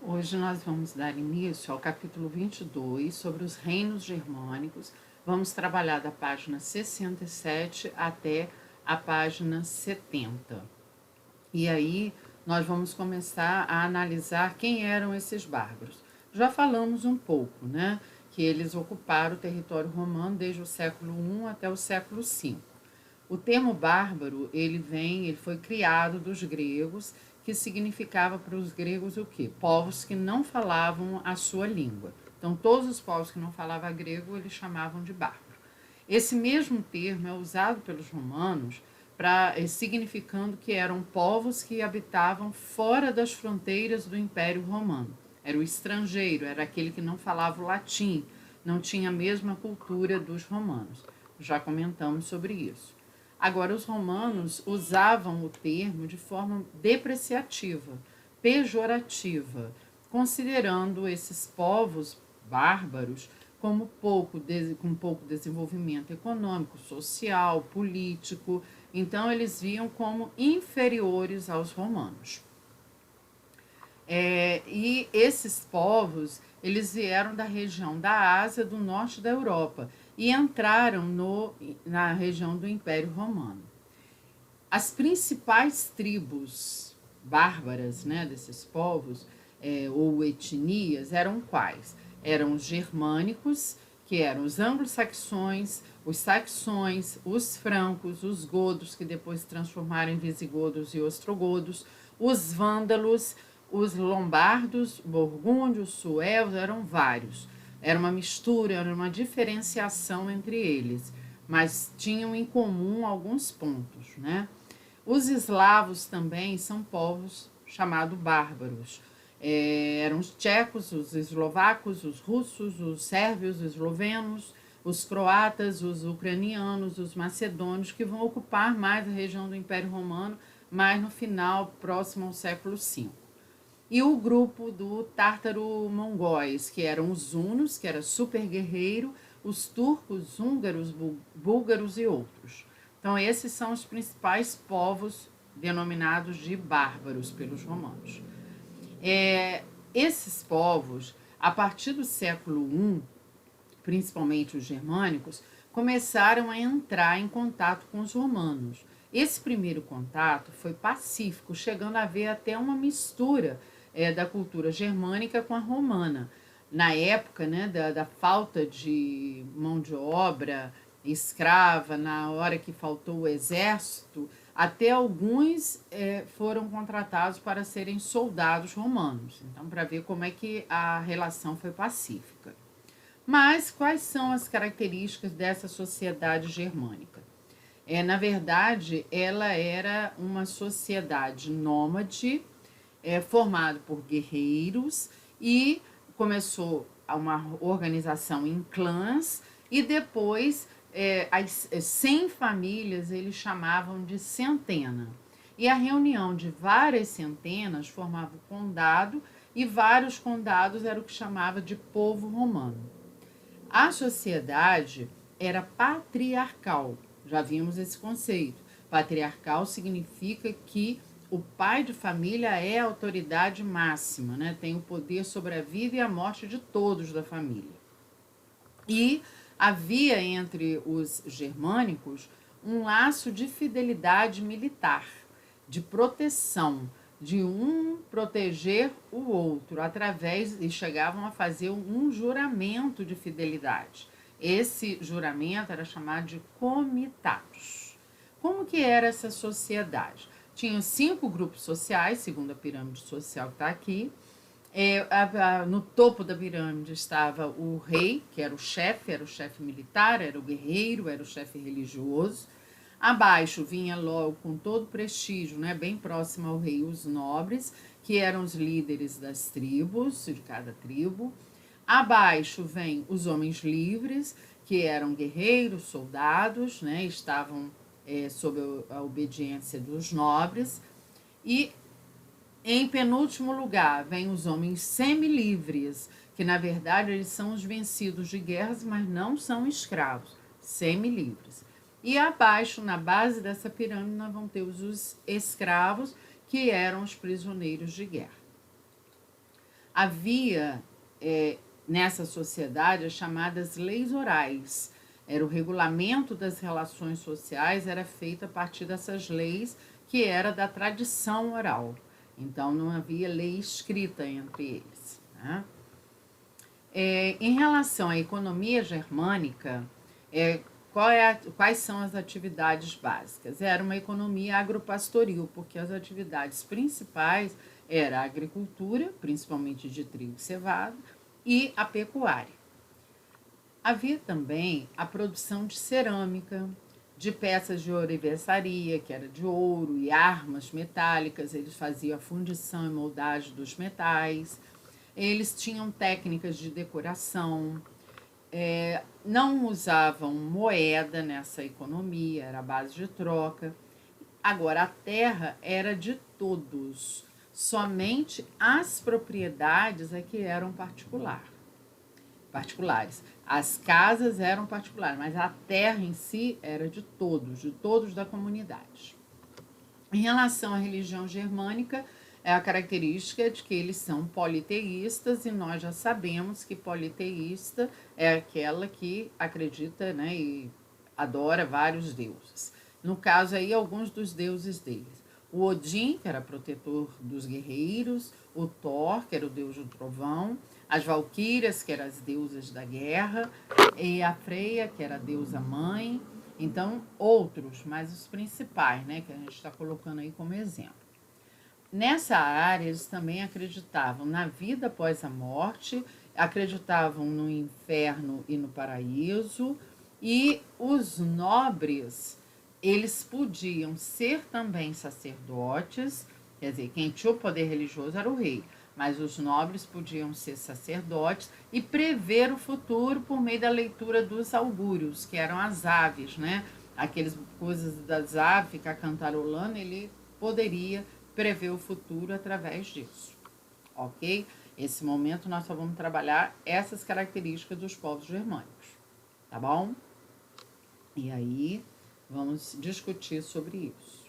Hoje nós vamos dar início ao capítulo 22 sobre os reinos germânicos. Vamos trabalhar da página 67 até a página 70. E aí nós vamos começar a analisar quem eram esses bárbaros. Já falamos um pouco, né? Que eles ocuparam o território romano desde o século I até o século V. O termo bárbaro, ele foi criado dos gregos, que significava para os gregos o quê? Povos que não falavam a sua língua. Então, todos os povos que não falavam grego, eles chamavam de bárbaro. Esse mesmo termo é usado pelos romanos significando que eram povos que habitavam fora das fronteiras do Império Romano. Era o estrangeiro, era aquele que não falava o latim, não tinha a mesma cultura dos romanos. Já comentamos sobre isso. Agora, os romanos usavam o termo de forma depreciativa, pejorativa, considerando esses povos bárbaros como com pouco desenvolvimento econômico, social, político. Então, eles viam como inferiores aos romanos. E esses povos, eles vieram da região da Ásia, do norte da Europa, e entraram na região do Império Romano. As principais tribos bárbaras, né, desses povos, ou etnias, eram quais? Eram os germânicos, que eram os anglo-saxões, os saxões, os francos, os godos, que depois se transformaram em visigodos e ostrogodos, os vândalos, os lombardos, burgúndios, suevos, eram vários. Era uma mistura, era uma diferenciação entre eles, mas tinham em comum alguns pontos, né? Os eslavos também são povos chamados bárbaros. Eram os tchecos, os eslovacos, os russos, os sérvios, os eslovenos, os croatas, os ucranianos, os macedônios, que vão ocupar mais a região do Império Romano, mais no final, próximo ao século V. E o grupo do tártaro-mongóis, que eram os hunos, que era super guerreiro, os turcos, húngaros, búlgaros e outros. Então, esses são os principais povos denominados de bárbaros pelos romanos. Esses povos, a partir do século I, principalmente os germânicos, começaram a entrar em contato com os romanos. Esse primeiro contato foi pacífico, chegando a haver até uma mistura da cultura germânica com a romana. Na época, né, da falta de mão de obra escrava, na hora que faltou o exército, até alguns foram contratados para serem soldados romanos. Então, para ver como é que a relação foi pacífica. Mas quais são as características dessa sociedade germânica? Na verdade, ela era uma sociedade nômade, formada por guerreiros, e começou uma organização em clãs, e depois as 100 famílias eles chamavam de centena. E a reunião de várias centenas formava o condado, e vários condados era o que chamava de povo romano. A sociedade era patriarcal, já vimos esse conceito. Patriarcal significa que o pai de família é a autoridade máxima, né? Tem o poder sobre a vida e a morte de todos da família. E havia entre os germânicos um laço de fidelidade militar, de proteção, de um proteger o outro, e chegavam a fazer um juramento de fidelidade. Esse juramento era chamado de comitatus. Como que era essa sociedade? Tinha 5 grupos sociais, segundo a pirâmide social que está aqui. No topo da pirâmide estava o rei, que era o chefe militar, era o guerreiro, era o chefe religioso. Abaixo vinha logo com todo prestígio, né, bem próximo ao rei, os nobres, que eram os líderes das tribos, de cada tribo. Abaixo vem os homens livres, que eram guerreiros, soldados, né, estavam sob a obediência dos nobres. E em penúltimo lugar vem os homens semilivres, que na verdade eles são os vencidos de guerras, mas não são escravos, semilivres. E abaixo, na base dessa pirâmide, nós vamos ter os escravos, que eram os prisioneiros de guerra. Havia nessa sociedade as chamadas leis orais. Era o regulamento das relações sociais, era feito a partir dessas leis, que era da tradição oral. Então, não havia lei escrita entre eles, né? Em relação à economia germânica, quais são as atividades básicas? Era uma economia agropastoril, porque as atividades principais eram a agricultura, principalmente de trigo e cevada, e a pecuária. Havia também a produção de cerâmica, de peças de ourivesaria, que era de ouro, e armas metálicas. Eles faziam a fundição e moldagem dos metais. Eles tinham técnicas de decoração, não usavam moeda nessa economia, era a base de troca. Agora, a terra era de todos, somente as propriedades é que eram particulares. As casas eram particulares, mas a terra em si era de todos da comunidade. Em relação à religião germânica, é a característica de que eles são politeístas, e nós já sabemos que politeísta é aquela que acredita, né, e adora vários deuses. No caso aí, alguns dos deuses deles. O Odin, que era protetor dos guerreiros, o Thor, que era o deus do trovão, as Valquírias, que eram as deusas da guerra, e a Freia, que era a deusa mãe. Então, outros, mas os principais, né, que a gente está colocando aí como exemplo. Nessa área, eles também acreditavam na vida após a morte, acreditavam no inferno e no paraíso, e os nobres, eles podiam ser também sacerdotes, quer dizer, quem tinha o poder religioso era o rei, mas os nobres podiam ser sacerdotes e prever o futuro por meio da leitura dos augúrios, que eram as aves, né? Aquelas coisas das aves, ficar cantarolando, ele poderia prever o futuro através disso, ok? Esse momento nós só vamos trabalhar essas características dos povos germânicos, tá bom? E aí vamos discutir sobre isso.